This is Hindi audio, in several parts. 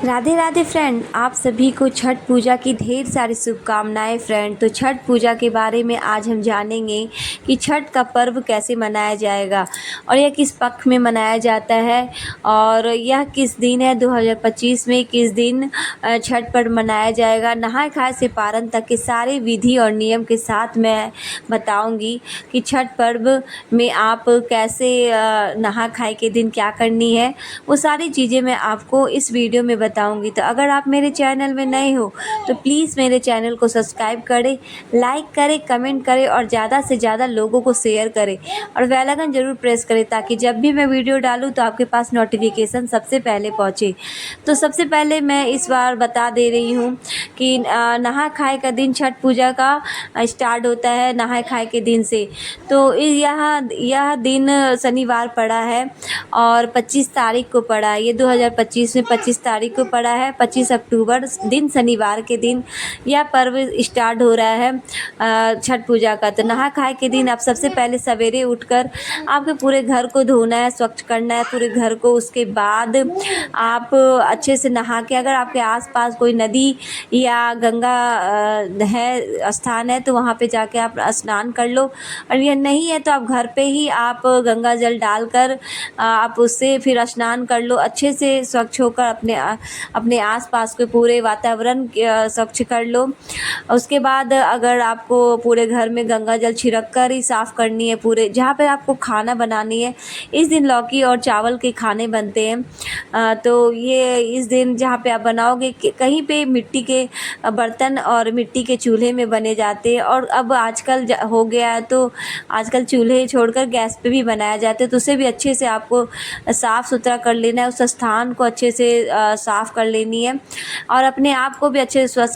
राधे राधे फ्रेंड, आप सभी को छठ पूजा की ढेर सारी शुभकामनाएं फ्रेंड। तो छठ पूजा के बारे में आज हम जानेंगे कि छठ का पर्व कैसे मनाया जाएगा और यह किस पक्ष में मनाया जाता है और यह किस दिन है 2025 में किस दिन छठ पर्व मनाया जाएगा। नहाय खाए से पारण तक के सारे विधि और नियम के साथ मैं बताऊंगी कि छठ पर्व में आप कैसे नहा खाए के दिन क्या करनी है, वो सारी चीज़ें मैं आपको इस वीडियो में बताऊंगी। तो अगर आप मेरे चैनल में नए हो तो प्लीज़ मेरे चैनल को सब्सक्राइब करें, लाइक करें, कमेंट करें और ज़्यादा से ज़्यादा लोगों को शेयर करें और बेल आइकन ज़रूर प्रेस करें ताकि जब भी मैं वीडियो डालूँ तो आपके पास नोटिफिकेशन सबसे पहले पहुँचे। तो सबसे पहले मैं इस बार बता दे रही हूँ कि नहा खाए का दिन छठ पूजा का स्टार्ट होता है नहाए खाए के दिन से। तो यह दिन शनिवार पड़ा है और 25 तारीख को पड़ा है। ये 2025 में 25 तारीख को पड़ा है। 25 अक्टूबर दिन शनिवार के दिन यह पर्व स्टार्ट हो रहा है छठ पूजा का। तो नहा खाए के दिन आप सबसे पहले सवेरे उठकर आपके पूरे घर को धोना है, स्वच्छ करना है पूरे घर को। उसके बाद आप अच्छे से नहा के, अगर आपके आसपास कोई नदी या गंगा है स्थान है तो वहाँ पे जाके आप स्नान कर लो, और यह नहीं है तो आप घर पे ही आप गंगा जल डालकर आप उससे फिर स्नान कर लो। अच्छे से स्वच्छ होकर अपने आसपास के पूरे वातावरण स्वच्छ कर लो। उसके बाद अगर आपको पूरे घर में गंगा जल छिड़क कर ही साफ़ करनी है, पूरे जहाँ पे आपको खाना बनानी है, इस दिन लौकी और चावल के खाने बनते हैं। तो ये इस दिन जहाँ पे आप बनाओगे कहीं पे मिट्टी के बर्तन और मिट्टी के चूल्हे में बने जाते हैं, और अब आजकल हो गया है तो आजकल चूल्हे छोड़कर गैस पे भी बनाया जाता है। तो उसे भी अच्छे से आपको साफ़ सुथरा कर लेना है, उस स्थान को अच्छे से साफ़ कर लेनी है और अपने आप को भी अच्छे से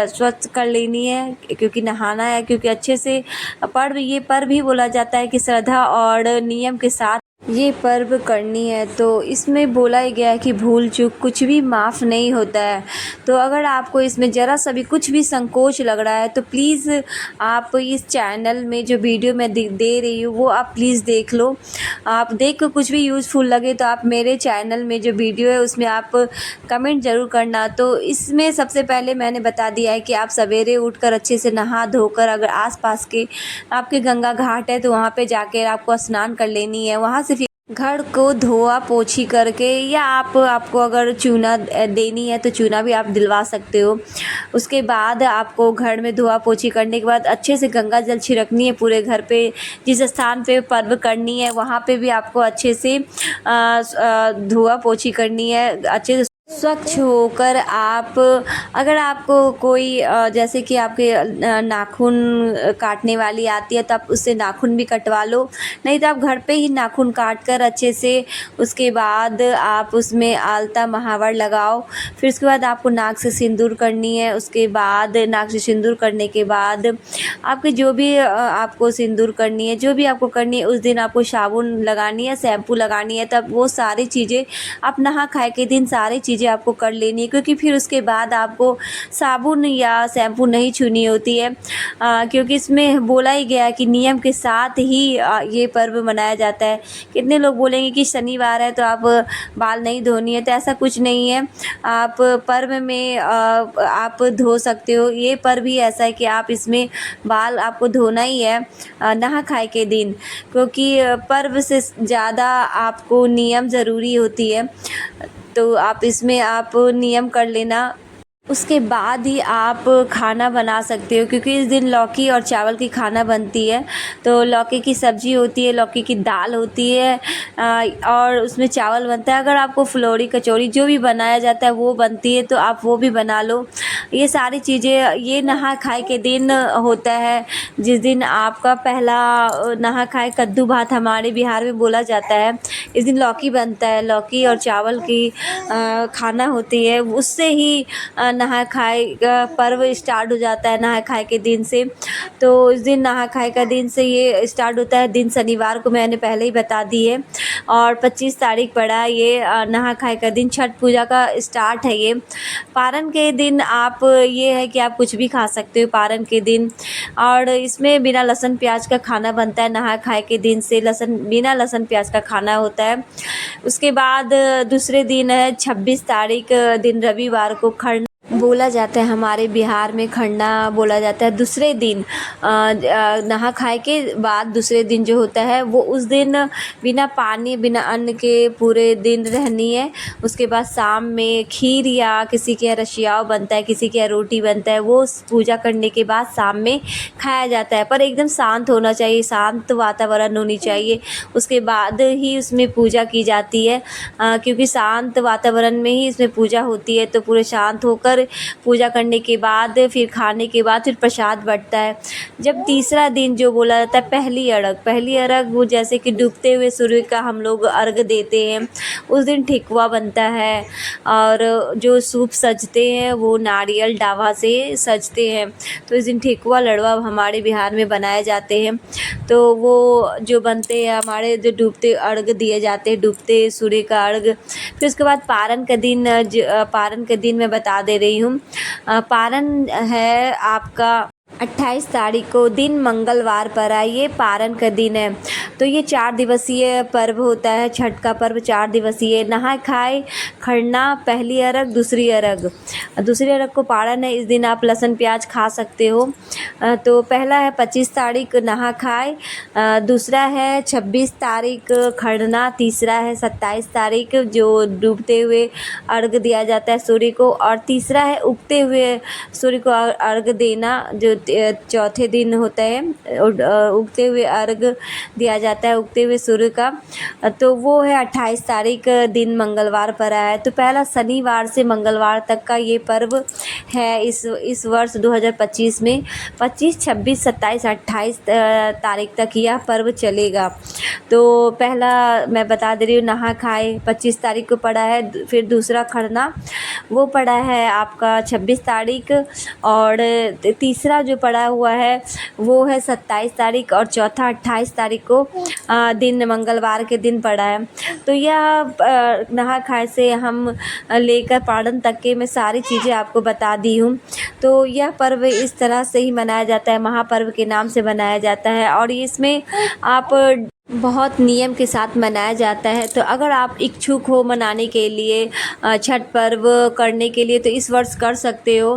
स्वच्छ कर लेनी है क्योंकि नहाना है। क्योंकि अच्छे से ये पर्व भी बोला जाता है कि श्रद्धा और नियम के साथ ये पर्व करनी है। तो इसमें बोला ही गया है कि भूल चूक कुछ भी माफ़ नहीं होता है। तो अगर आपको इसमें ज़रा सा भी कुछ भी संकोच लग रहा है तो प्लीज़ आप इस चैनल में जो वीडियो मैं दे रही हूँ वो आप प्लीज़ देख लो। आप देख कर कुछ भी यूज़फुल लगे तो आप मेरे चैनल में जो वीडियो है उसमें आप कमेंट ज़रूर करना। तो इसमें सबसे पहले मैंने बता दिया है कि आप सवेरे उठकर अच्छे से नहा धोकर, अगर आसपास के आपके गंगा घाट है तो वहाँ पे जाकर आपको स्नान कर लेनी है। वहाँ से घर को धोआ पोछी करके, या आपको अगर चूना देनी है तो चूना भी आप दिलवा सकते हो। उसके बाद आपको घर में धोआ पोछी करने के बाद अच्छे से गंगा जल छिड़कनी है पूरे घर पे। जिस स्थान पे पर्व करनी है वहाँ पे भी आपको अच्छे से धोआ पोछी करनी है, अच्छे से स्वच्छ होकर। आप अगर आपको कोई जैसे कि आपके नाखून काटने वाली आती है तो आप उससे नाखून भी कटवा लो, नहीं तो आप घर पे ही नाखून काट कर अच्छे से उसके बाद आप उसमें आलता महावर लगाओ। फिर उसके बाद आपको नाक से सिंदूर करनी है। उसके बाद नाक से सिंदूर करने के बाद आपके जो भी आपको सिंदूर करनी है, जो भी आपको करनी है, उस दिन आपको साबुन लगानी है, शैम्पू लगानी है। तब वो सारी चीज़ें आप नहा खाए के दिन सारी चीज़ें आपको कर लेनी है, क्योंकि फिर उसके बाद आपको साबुन या शैम्पू नहीं छूनी होती है क्योंकि इसमें बोला ही गया है कि नियम के साथ ही ये पर्व मनाया जाता है। कितने लोग बोलेंगे कि शनिवार है तो आप बाल नहीं धोनी है, तो ऐसा कुछ नहीं है। आप पर्व में आप धो सकते हो। ये पर्व ही ऐसा है कि आप इसमें बाल आपको धोना ही है नहा खाए के दिन, क्योंकि पर्व से ज़्यादा आपको नियम ज़रूरी होती है। तो आप इसमें आप नियम कर लेना। उसके बाद ही आप खाना बना सकते हो, क्योंकि इस दिन लौकी और चावल की खाना बनती है। तो लौकी की सब्ज़ी होती है, लौकी की दाल होती है और उसमें चावल बनता है। अगर आपको फुलौरी कचौड़ी जो भी बनाया जाता है वो बनती है तो आप वो भी बना लो। ये सारी चीज़ें ये नहा खाए के दिन होता है, जिस दिन आपका पहला नहा खाए कद्दू भात हमारे बिहार में बोला जाता है। इस दिन लौकी बनता है, लौकी और चावल की खाना होती है। उससे ही नहा खाए का पर्व स्टार्ट हो जाता है नहा खाए के दिन से। तो इस दिन नहा खाए का दिन से ये स्टार्ट होता है, दिन शनिवार को मैंने पहले ही बता दी है। और 25 तारीख पड़ा है ये नहा खाए का दिन, छठ पूजा का स्टार्ट है ये। पारन के दिन आप ये है कि आप कुछ भी खा सकते हो पारन के दिन। और इसमें बिना लहसुन प्याज का खाना बनता है, नहा खाए के दिन से बिना लहसुन प्याज का खाना होता है। उसके बाद दूसरे दिन है 26 तारीख, दिन रविवार को खरना बोला जाता है, हमारे बिहार में खरना बोला जाता है। दूसरे दिन नहा खाए के बाद दूसरे दिन जो होता है वो उस दिन बिना पानी बिना अन्न के पूरे दिन रहनी है। उसके बाद शाम में खीर या किसी के यहाँ रशियाव बनता है, किसी के यहाँ रोटी बनता है, वो पूजा करने के बाद शाम में खाया जाता है। पर एकदम शांत होना चाहिए, शांत वातावरण होनी चाहिए, उसके बाद ही उसमें पूजा की जाती है। क्योंकि शांत वातावरण में ही इसमें पूजा होती है। तो पूरे शांत होकर पूजा करने के बाद फिर खाने के बाद फिर प्रसाद बँटता है। जब तीसरा दिन जो बोला जाता है पहली अरग वो जैसे कि डूबते हुए सूर्य का हम लोग अर्घ देते हैं, उस दिन ठेकुआ बनता है। और जो सूप सजते हैं वो नारियल डावा से सजते हैं। तो इस दिन ठेकुआ लड़वा हमारे बिहार में बनाए जाते हैं। तो वो जो बनते हैं हमारे, जो डूबते अर्घ दिए जाते हैं, डूबते सूर्य का अर्घ। फिर उसके बाद पारन का दिन मैं बता दे रही हूँ। पारन है आपका 28 तारीख को, दिन मंगलवार पर है, ये पारन का दिन है। तो ये 4 दिवसीय पर्व होता है, छठ का पर्व 4 दिवसीय। नहा खाए खरना, पहली अरग, दूसरी अरग को पारन है। इस दिन आप लहसुन प्याज खा सकते हो। तो पहला है 25 तारीख नहा खाए, दूसरा है 26 तारीख खरना, तीसरा है 27 तारीख जो डूबते हुए अर्घ दिया जाता है सूर्य को, और तीसरा है उगते हुए सूर्य को अर्घ देना, जो चौथे दिन होता है। उगते हुए अर्घ दिया जाता है उगते हुए सूर्य का। तो वो है 28 तारीख, दिन मंगलवार पर आया है। तो पहला शनिवार से मंगलवार तक का ये पर्व है इस वर्ष 2025 में। 25, 26, 27, 28 तारीख तक यह पर्व चलेगा। तो पहला मैं बता दे रही हूँ, नहा खाए 25 तारीख को पड़ा है। फिर दूसरा खरना वो पड़ा है आपका 26 तारीख, और तीसरा जो पड़ा हुआ है वो है 27 तारीख, और चौथा 28 तारीख को दिन मंगलवार के दिन पड़ा है। तो यह नहा खाए से हम लेकर पारण तक के मैं सारी चीज़ें आपको बता दी हूँ। तो यह पर्व इस तरह से ही मनाया जाता है, महापर्व के नाम से मनाया जाता है। और इसमें आप बहुत नियम के साथ मनाया जाता है। तो अगर आप इच्छुक हो मनाने के लिए, छठ पर्व करने के लिए, तो इस वर्ष कर सकते हो।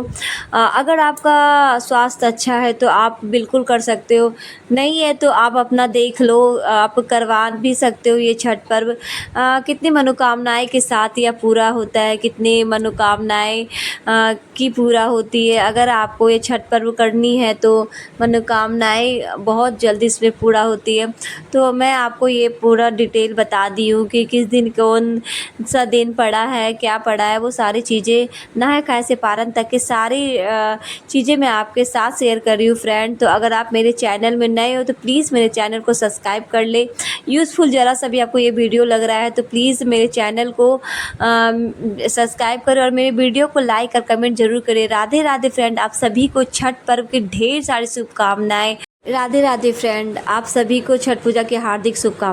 अगर आपका स्वास्थ्य अच्छा है तो आप बिल्कुल कर सकते हो, नहीं है तो आप अपना देख लो, आप करवा भी सकते हो ये छठ पर्व। कितनी मनोकामनाएं के साथ यह पूरा होता है, कितनी मनोकामनाएं की पूरा होती है। अगर आपको ये छठ पर्व करनी है तो मनोकामनाएं बहुत जल्दी इसमें पूरा होती है। तो मैं आपको ये पूरा डिटेल बता दी हूँ कि किस दिन कौन सा दिन पड़ा है, क्या पड़ा है, वो सारी चीज़ें नहाय खाए से पारन तक की सारी चीज़ें मैं आपके साथ शेयर कर रही हूँ फ्रेंड। तो अगर आप मेरे चैनल में नए हो तो प्लीज़ मेरे चैनल को सब्सक्राइब कर ले। यूज़फुल ज़रा सा भी आपको ये वीडियो लग रहा है तो प्लीज़ मेरे चैनल को सब्सक्राइब करें और मेरे वीडियो को लाइक और कमेंट ज़रूर करें। राधे राधे फ्रेंड, आप सभी को छठ पर्व की ढेर सारी शुभकामनाएँ। राधे राधे फ्रेंड, आप सभी को छठ पूजा की हार्दिक शुभकामनाएं।